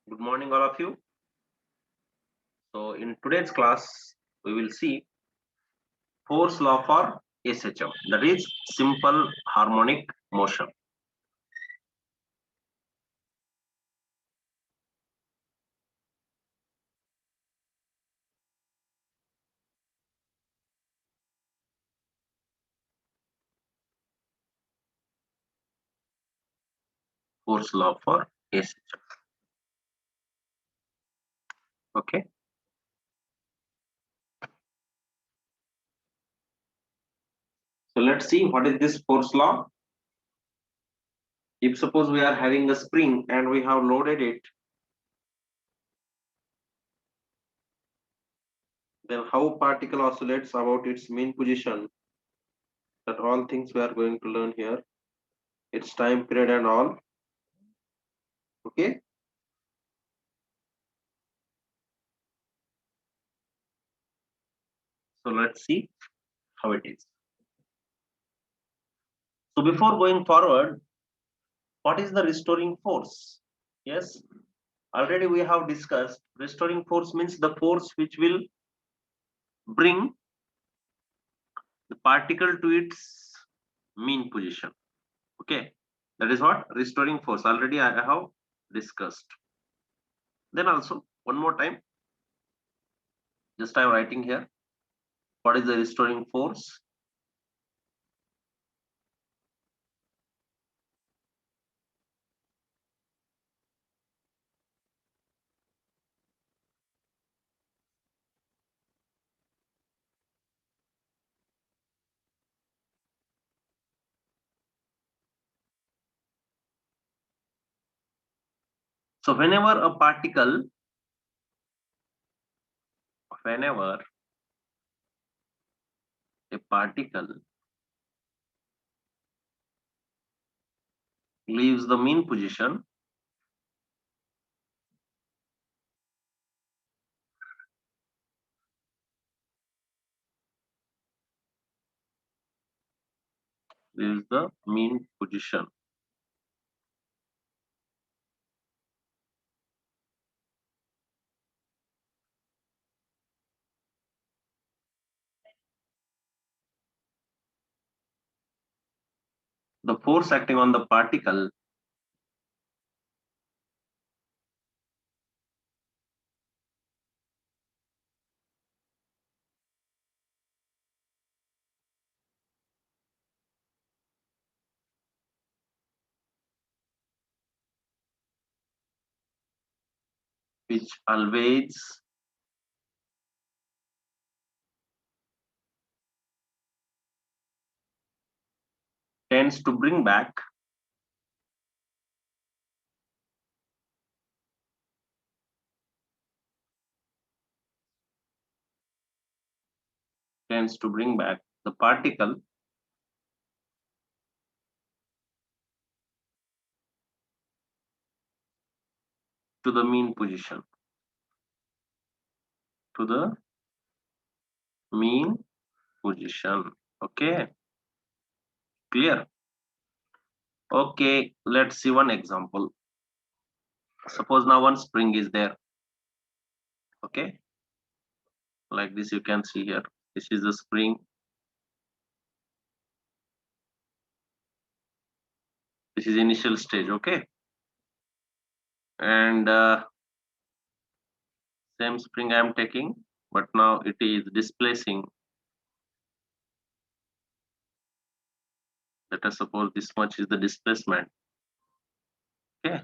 Good morning, all of you. So, in today's class, we will see force law for SHM, that is simple harmonic motion. Force law for SHM. Okay. So, let's see what is this force law. If suppose we are having a spring and we have loaded it, then how particle oscillates about its mean position, that all things we are going to learn here, its time period and all. Okay. So, let's see how it is. So, before going forward, what is the restoring force? Yes, already we have discussed restoring force means the force which will bring the particle to its mean position. Okay, that is what restoring force. Already I have discussed. Then also one more time, just I am writing here. What is the restoring force? So whenever a particle, whenever a particle leaves the mean position, leaves the mean position, the force acting on the particle which always tends to bring back the particle to the mean position, to the mean position. Okay, clear? Okay, let's see one example. Suppose now one spring is there. Okay, like this you can see here. This is the spring. This is initial stage. Okay, and same spring I am taking, but now it is displacing. Let us suppose this much is the displacement. Okay,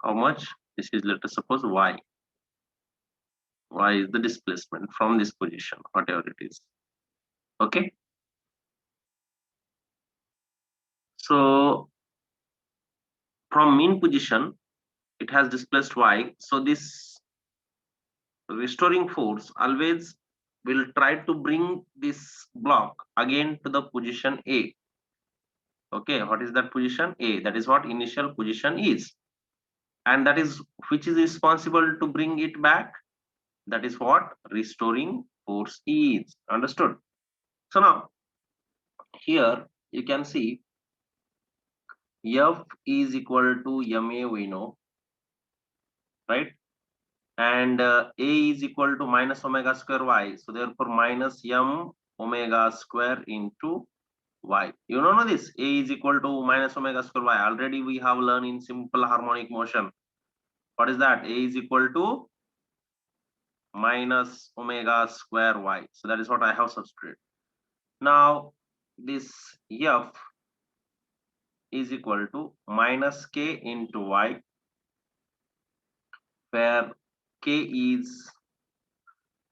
how much? This is, let us suppose, y. Y is the displacement from this position, whatever it is. Okay, so from mean position it has displaced y, so this restoring force always will try to bring this block again to the position A. Okay, what is that position? A. That is what initial position is, and that is which is responsible to bring it back. That is what restoring force is. Understood? So now here you can see F is equal to ma, we know, right? And a is equal to minus omega square y. So therefore minus m omega square into y. You don't know this. A is equal to minus omega square y. Already we have learned in simple harmonic motion. What is that? A is equal to minus omega square y. So that is what I have substituted. Now this f is equal to minus k into y, where k is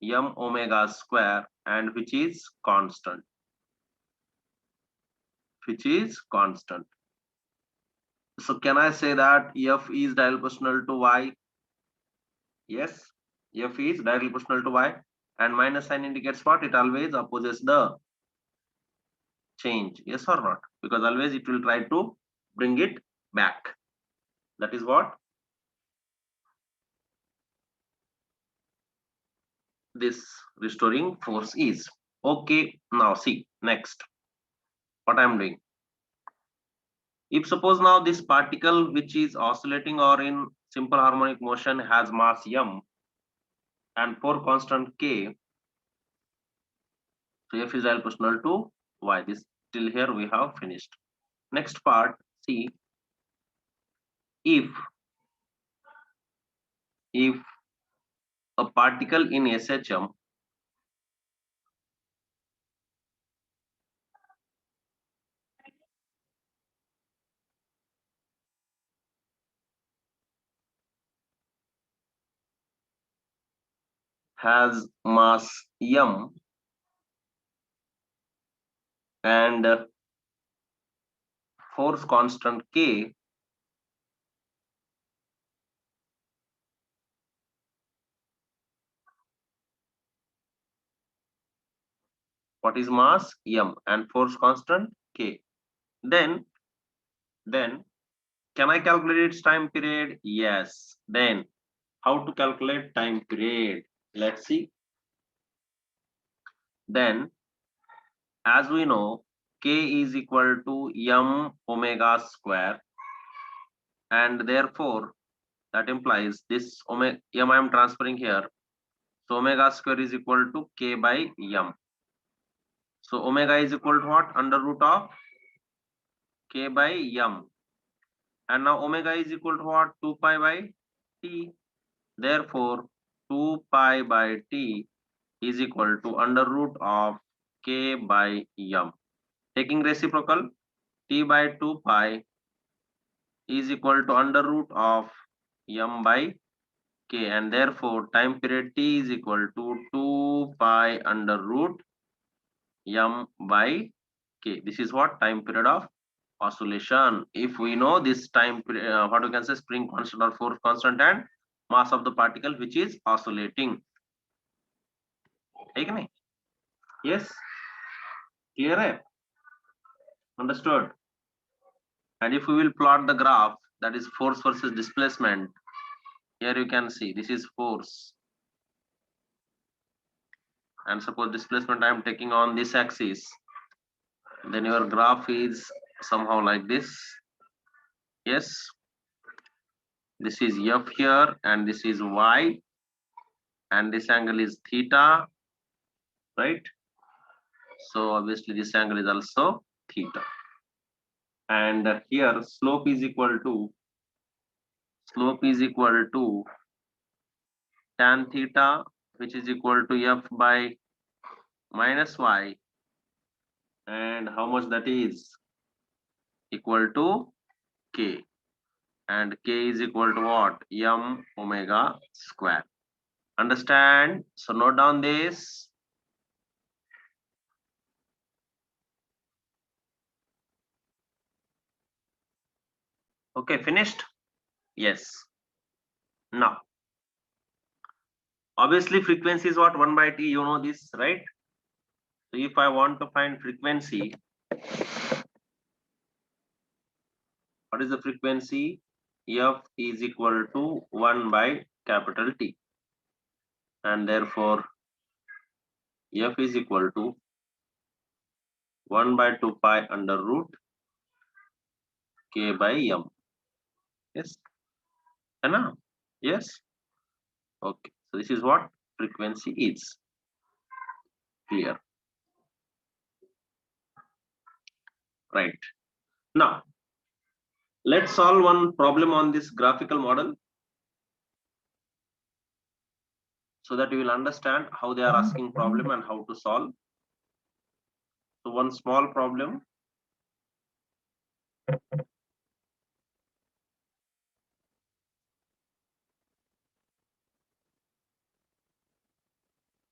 m omega square and which is constant. So can I say that f is diagonal proportional to y? Yes, f is diagonal proportional to y, and minus sign indicates what? It always opposes the change. Yes or not? Because always it will try to bring it back. That is what this restoring force is. Okay, now see next what I am doing. If suppose now this particle which is oscillating or in simple harmonic motion has mass m and for constant k, so f is proportional to y. This till here we have finished. Next part, see if a particle in SHM has mass m and force constant k, what is mass m and force constant k, then can I calculate its time period? Yes. Then how to calculate time period? Let's see. Then as we know, k is equal to m omega square, and therefore that implies this omega m I am transferring here. So omega square is equal to k by m. So omega is equal to what? Under root of k by m. And now omega is equal to what? 2 pi by t. Therefore 2 pi by t is equal to under root of k by m. Taking reciprocal, t by 2 pi is equal to under root of m by k, and therefore time period t is equal to 2 pi under root m by k. This is what time period of oscillation. If we know this time, what we can say, spring constant or force constant and mass of the particle which is oscillating. Okay? Yes, clear hai? Understood? And if we will plot the graph, that is force versus displacement, here you can see this is force, and suppose displacement I am taking on this axis, then your graph is somehow like this. Yes, this is f here and this is y, and this angle is theta, right? So obviously this angle is also theta, and here slope is equal to tan theta, which is equal to f by minus y, and how much that is equal to k, and k is equal to what? M omega square. Understand? So note down this. Okay, finished? Yes. Now obviously frequency is what? 1 by t, you know this, right? So if I want to find frequency, what is the frequency? F is equal to 1 by capital T, and therefore F is equal to 1 by 2 pi under root k by m. Yes, है ना? Yes. Okay, so this is what frequency is. Clear? Right. Now, let's solve one problem on this graphical model so that you will understand how they are asking problem and how to solve. So one small problem.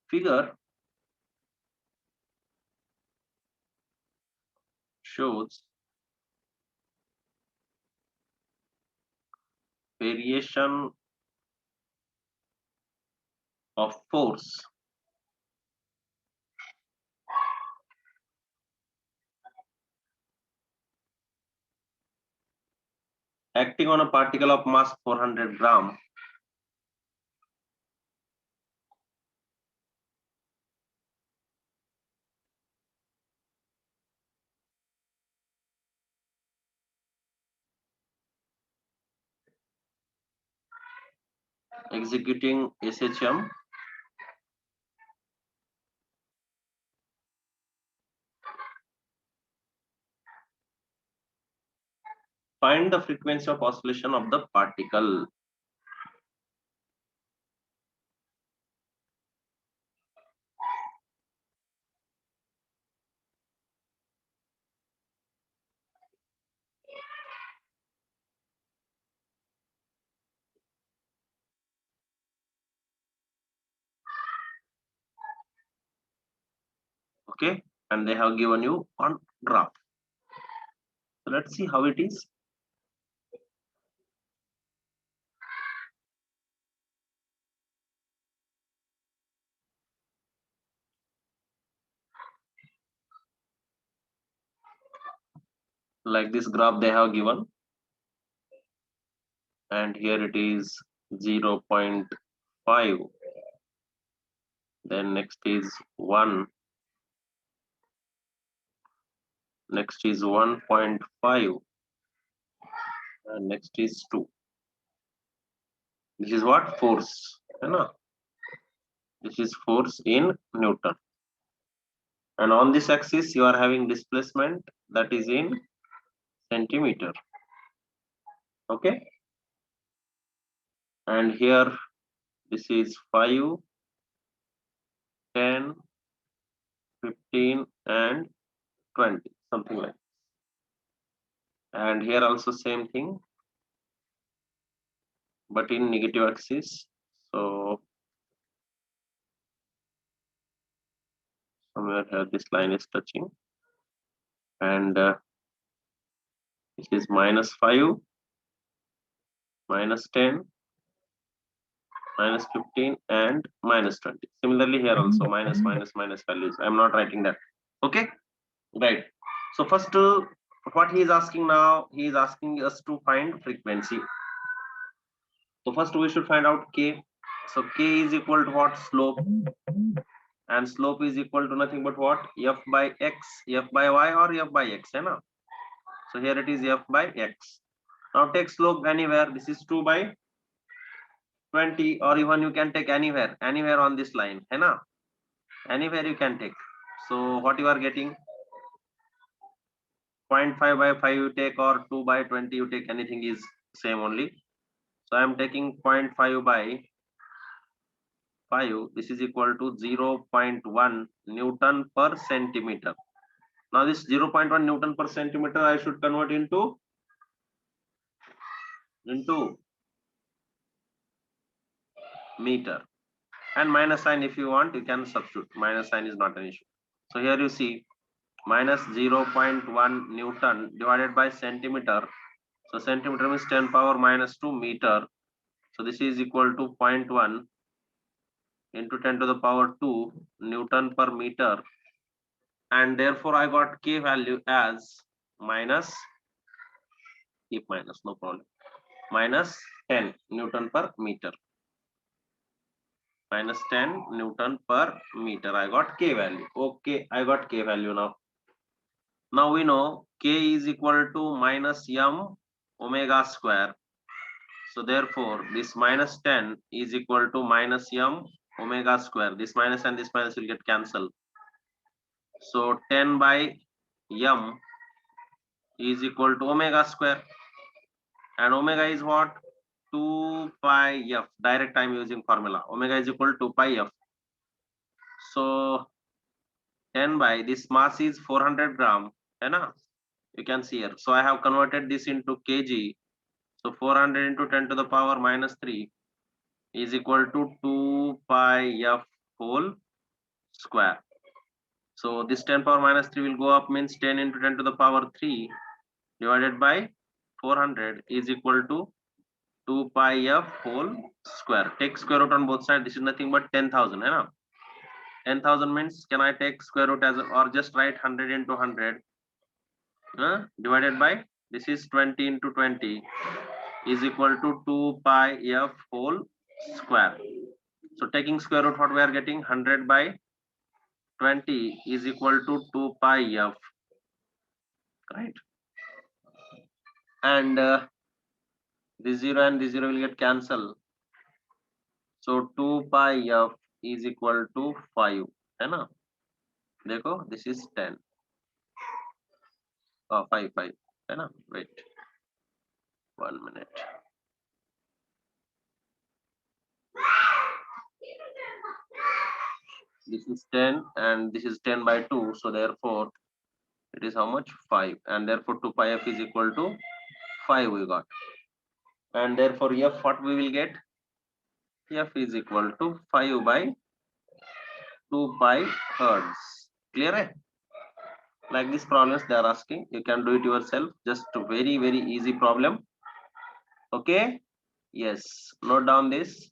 Figure shows variation of force acting on a particle of mass 400 gram executing SHM find the frequency of oscillation of the particle. Okay, and they have given you on graph. So let's see how it is. Like this graph they have given, and here it is 0.5, then next is 1, next is 1.5, and next is 2. This is what force, है ना? This is force in Newton, and on this axis you are having displacement that is in centimeter. Okay, and here this is 5, 10, 15, and 20, something like. And here also same thing, but in negative axis. So somewhere here this line is touching, and this is -5, -10, -15, and -20. Similarly here also minus values. I'm not writing that. Okay, right. So first what he is asking now, he is asking us to find frequency. So first we should find out k. So k is equal to what? Slope, and slope is equal to nothing but what? F by x, f by y, or f by x, है ना? So here it is f by x. Now take slope anywhere. This is 2 by 20, or even you can take anywhere on this line, है ना? Anywhere you can take. So what you are getting? 0.5 by 5 you take, or 2 by 20 you take, anything is same only. So I am taking 0.5 by 5. This is equal to 0.1 Newton per centimeter. Now this 0.1 Newton per centimeter I should convert into meter, and minus sign if you want you can substitute. Minus sign is not an issue. So here you see minus 0.1 Newton divided by centimeter. So centimeter means 10 power minus 2 meter. So this is equal to 0.1 into 10 to the power 2 Newton per meter, and therefore I got k value as minus, keep minus, no problem, minus 10 Newton per meter. Minus 10 Newton per meter. I got k value. Okay, I got k value now. Now we know k is equal to minus m omega square. So therefore, this minus 10 is equal to minus m omega square. This minus and this minus will get cancelled. So 10 by m is equal to omega square. And omega is what? 2 pi f. Direct I'm using formula. Omega is equal to 2 pi f. So 10 by this mass is 400 gram. You can see here. So I have converted this into kg. So 400 into 10 to the power minus 3 is equal to 2 pi f whole square. So this 10 power minus 3 will go up, means 10 into 10 to the power 3 divided by 400 is equal to 2 pi f whole square. Take square root on both sides. This is nothing but 10,000. 10,000 means, can I take square root as or just write 100 into 100 divided by, this is 20 into 20 is equal to 2 pi f whole square. So taking square root, what we are getting, 100 by 20 is equal to 2 pi f, right? And this 0 and this 0 will get cancelled. So 2 pi f is equal to 5. देखो, this is 10. 5 wait 1 minute. This is 10 and this is 10 by 2, so therefore it is how much? 5, and therefore 2 pi f is equal to 5 we got. And therefore f, what we will get? F is equal to 5 by 2 pi hertz. Clear? Like these problems they are asking, you can do it yourself. Just a very easy problem. Okay, yes, note down this.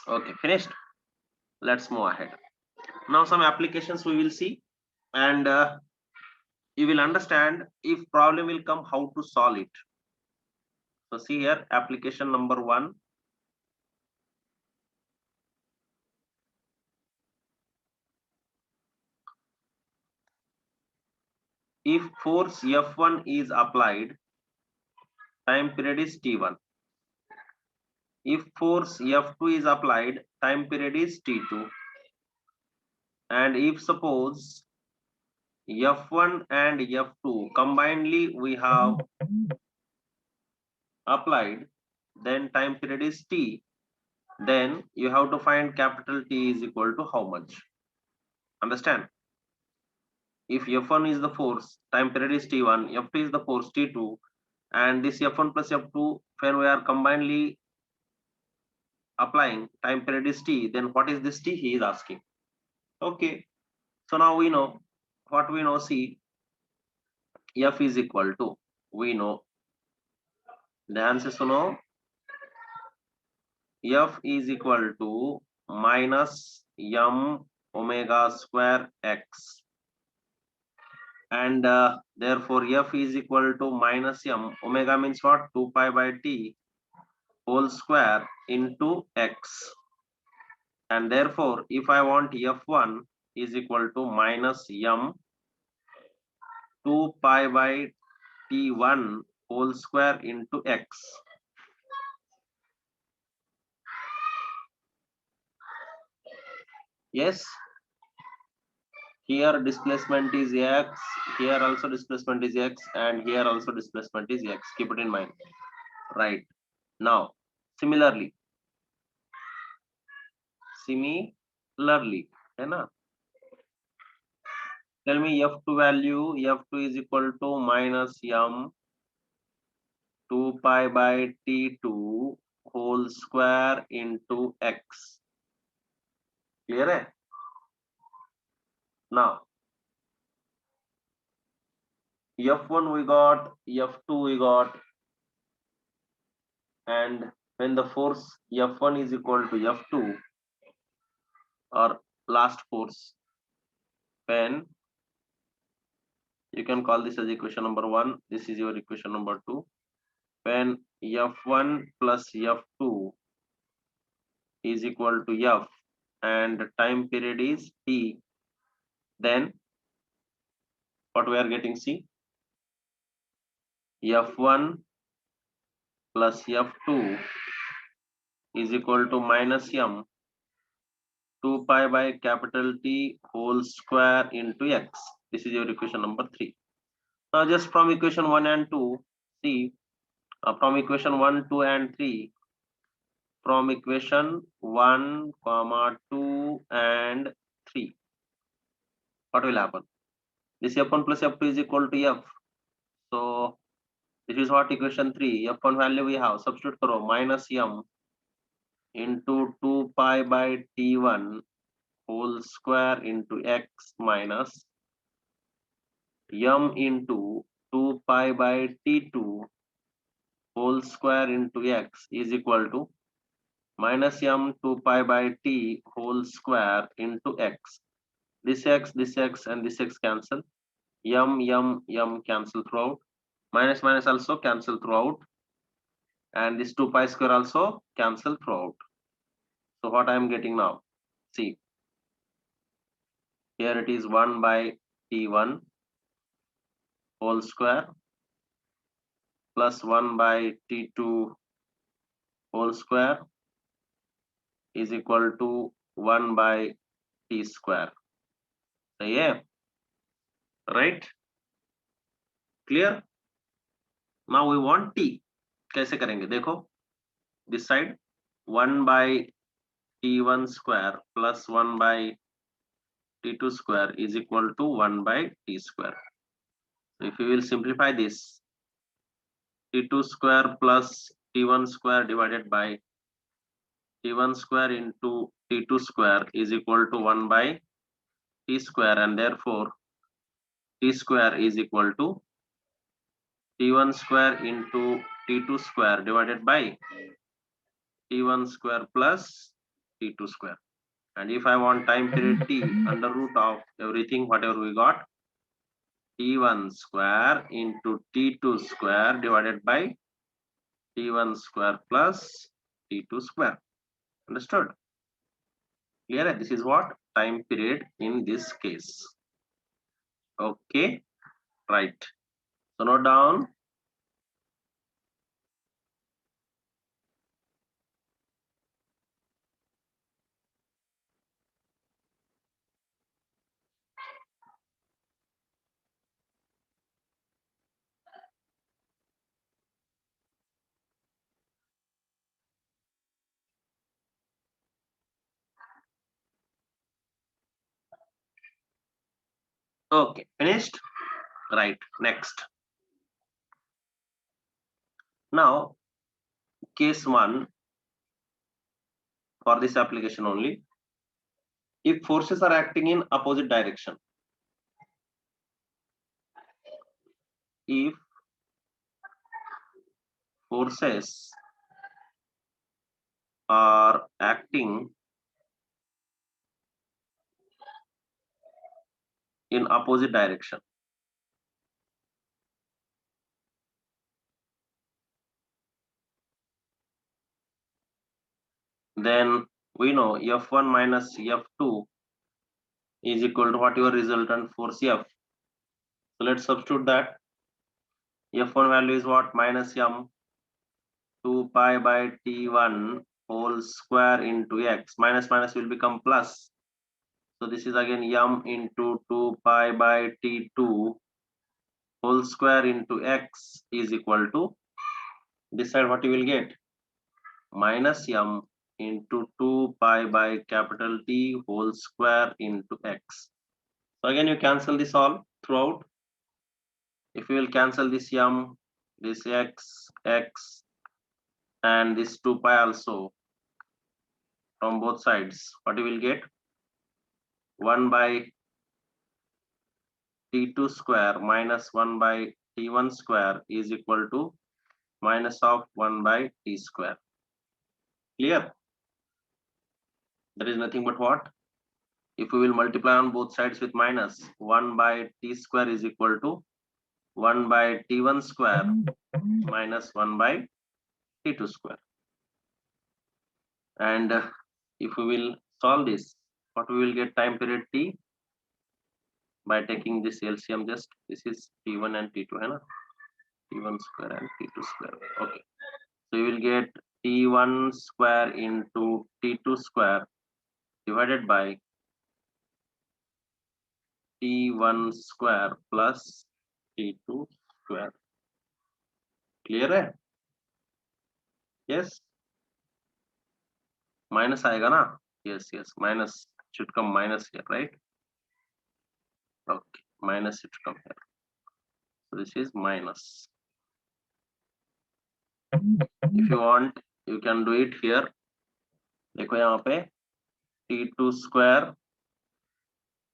Okay, finished. Let's move ahead. Now some applications we will see, and you will understand if problem will come, how to solve it. So see here, application number 1. If force F1 is applied, time period is T1. If force F2 is applied, time period is T2. And if suppose F1 and F2 combinedly we have applied, then time period is T. Then you have to find capital T is equal to how much. Understand? If F1 is the force, time period is T1, F2 is the force, T2, and this F1 plus F2, when we are combinedly applying, time period is T, then what is this T he is asking. Okay, so now we know what we know. See, F is equal to, we know the answer. So now F is equal to minus m omega square x, and therefore F is equal to minus m. Omega means what? 2 pi by T whole square into x, and therefore if I want F1 is equal to minus m 2 pi by T1 whole square into x. Yes, here displacement is x, here also displacement is x, and here also displacement is x. Keep it in mind. Right. Now similarly, tell me F2 value. F2 is equal to minus m 2 pi by T2 whole square into x. Clear? Now F1 we got, F2 we got, and when the force F1 is equal to F2, or last force, when You can call this as equation number 1. This is your equation number 2. When f1 plus f2 is equal to f and time period is t, then what we are getting? See, f1 plus f2 is equal to minus m 2 pi by capital T whole square into x. This is your equation number 3. Now just from equation 1 and 2, see, from equation 1, 2 and 3, from equation 1, comma 2 and 3, what will happen? This f1 plus f2 is equal to f. So this is what equation 3. f1 value we have. Substitute karo minus m into 2 pi by t1 whole square into x minus m into 2 pi by t2 whole square into x is equal to minus m 2 pi by t whole square into x. This x and this x cancel. M cancel throughout. Minus minus also cancel throughout. And this 2 pi square also cancel throughout. So what I am getting now? See, here it is 1 by t1 whole square plus 1 by t2 whole square is equal to 1 by t square. So yeah, right? Clear? Now we want t. कैसे करेंगे? देखो, this side 1 by t1 square plus 1 by t2 square is equal to 1 by t square. So if you will simplify this, t2 square plus t1 square divided by t1 square into t2 square is equal to 1 by t square, and therefore t square is equal to t1 square into t2 square divided by t1 square plus t2 square. And if I want time period t, under root of everything whatever we got, t1 square into t2 square divided by t1 square plus t2 square. Understood? Clear? This is what time period in this case. Okay, right. So note down. Okay, finished? Right, next. Now, case 1 for this application only. If forces are acting in opposite direction, if forces are acting in opposite direction, then we know F1 minus F2 is equal to what your resultant force F. So let's substitute that. F1 value is what? Minus M 2 pi by T1 whole square into X. Minus minus will become plus. So this is again M into 2 pi by T2 whole square into X is equal to, this side what you will get? Minus M into 2 pi by capital T whole square into X. So again you cancel this all throughout. If you will cancel this M, this X, and this 2 pi also from both sides, what you will get? 1 by T2 square minus 1 by T1 square is equal to minus of 1 by T square. Clear? There is nothing but what? If we will multiply on both sides with minus, 1 by t square is equal to 1 by t1 square minus 1 by t2 square. And if we will solve this, what we will get time period t by taking this LCM, just this is t1 and t2, hai na? t1 square and t2 square. Okay, so you will get t1 square into t2 square divided by t1 square plus t2 square. Clear है? Yes. Minus आएगा ना? Yes, yes. Minus should come minus here, right? Okay, minus should come here. So this is minus. If you want, you can do it here. देखो यहाँ पे t2 square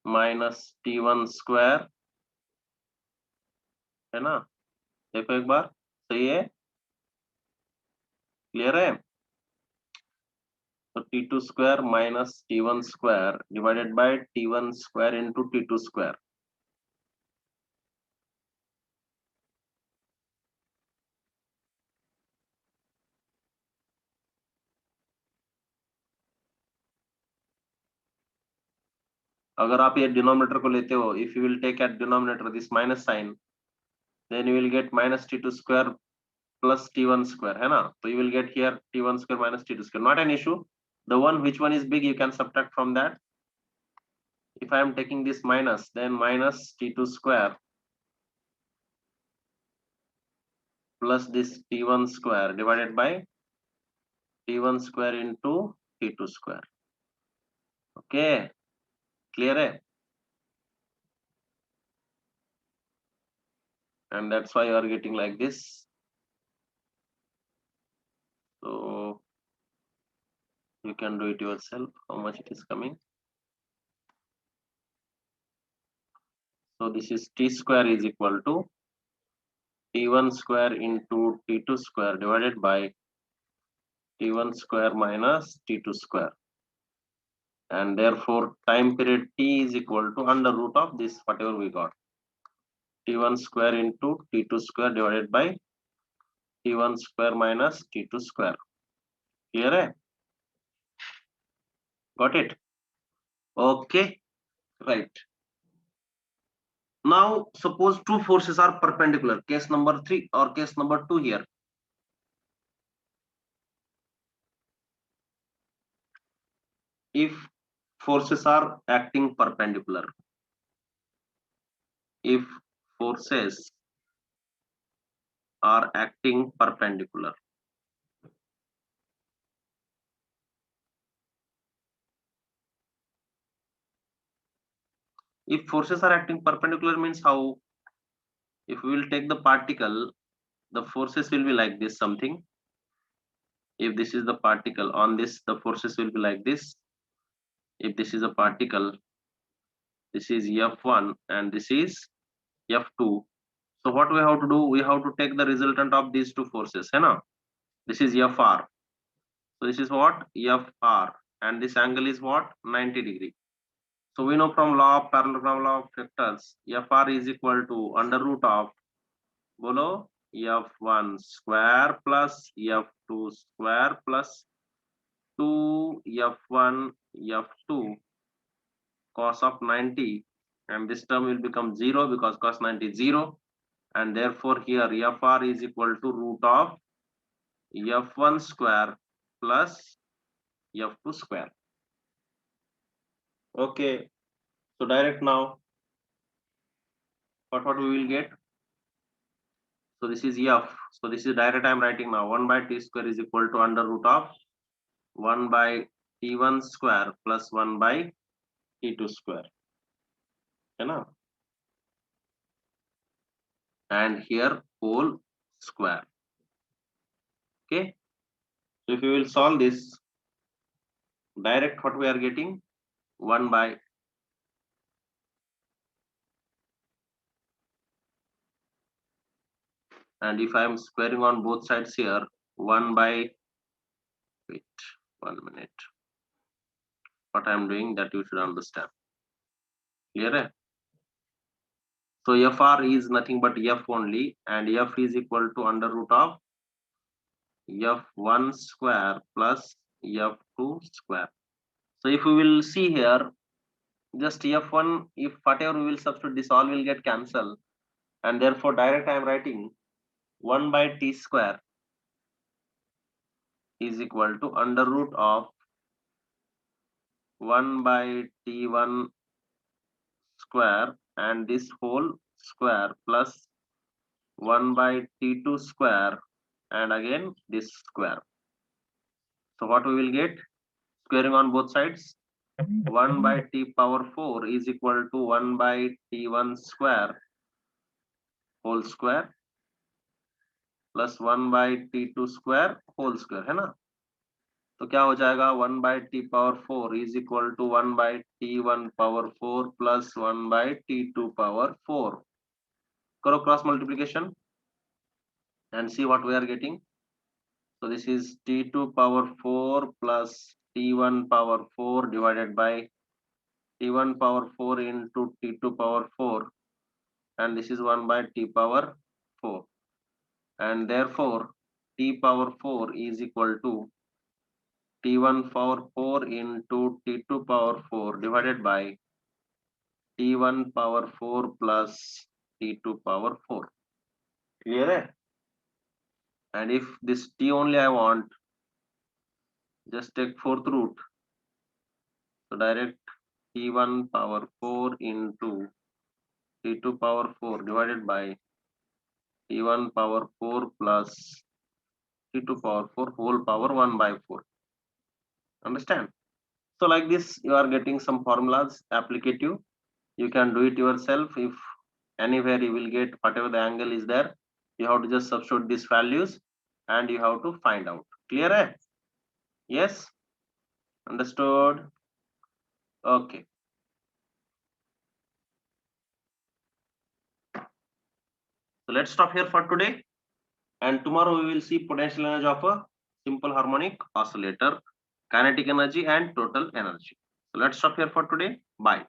minus t1 square है ना? देखो एक बार, सही है? Clear है? So t2 square minus t1 square divided by t1 square into t2 square. अगर आप ये डिनोमिनेटर को लेते हो, if you will take at denominator this minus sign, then you will get minus t2 square plus t1 square, है ना? So you will get here t1 square minus t2 square. Not an issue. The one which one is big, you can subtract from that. If I am taking this minus, then minus t2 square plus this t1 square divided by t1 square into t2 square. Okay, clear है? And that's why you are getting like this. So you can do it yourself, how much it is coming. So this is t square is equal to t1 square into t2 square divided by t1 square minus t2 square. And therefore time period t is equal to under root of this whatever we got, t1 square into t2 square divided by t1 square minus t2 square. Clear hai? Got it? Okay, right. Now suppose two forces are perpendicular, case number 3 or case number 2 here. If forces are acting perpendicular, if forces are acting perpendicular, if forces are acting perpendicular means how? If we will take the particle, the forces will be like this something. If this is the particle, on this the forces will be like this. If this is a particle, this is F1 and this is F2. So what we have to do, we have to take the resultant of these two forces, hai na? This is Fr. So this is what? Fr, and this angle is what? 90 degree. So we know from law of parallelogram, law of vectors, Fr is equal to under root of, bolo, F1 square plus F2 square plus 2 F1 F2 cos of 90, and this term will become 0 because cos 90 is 0, and therefore here Fr is equal to root of F1 square plus F2 square. Okay, so direct now what we will get? So this is F, so this is direct I am writing now, 1 by t square is equal to under root of 1 by t1 square plus 1 by t2 square, है ना? And here whole square. Okay, so if you will solve this, direct what we are getting, 1 by, and if I am squaring on both sides here, 1 by, wait 1 minute, what I am doing, that you should understand. Clear hai? So FR is nothing but F only, and F is equal to under root of F1 square plus F2 square. So if we will see here, just F1, if whatever we will substitute, this all will get cancelled, and therefore direct I am writing 1 by t square is equal to under root of 1 by t1 square and this whole square plus 1 by t2 square and again this square. So what we will get? Squaring on both sides, 1 by t power 4 is equal to 1 by t1 square whole square plus 1 by t2 square whole square, है ना? तो क्या हो जाएगा? 1 by t power 4 is equal to 1 by t1 power 4 plus 1 by t2 power 4. करो cross multiplication and see what we are getting. So this is t2 power 4 plus t1 power 4 divided by t1 power 4 into t2 power 4, and this is 1 by t power 4, and therefore t power 4 is equal to t1 power 4 into t2 power 4 divided by t1 power 4 plus t2 power 4. Clear hai? And if this t only I want, just take fourth root. So direct t1 power 4 into t2 power 4 divided by t1 power 4 plus t2 power 4 whole power 1 by 4. Understand? So like this, you are getting some formulas applicative. You can do it yourself. If anywhere you will get whatever the angle is there, you have to just substitute these values and you have to find out. Clear hai? Yes? Understood? Okay. So let's stop here for today. And tomorrow we will see potential energy of a simple harmonic oscillator, kinetic energy and total energy. So let's stop here for today. Bye.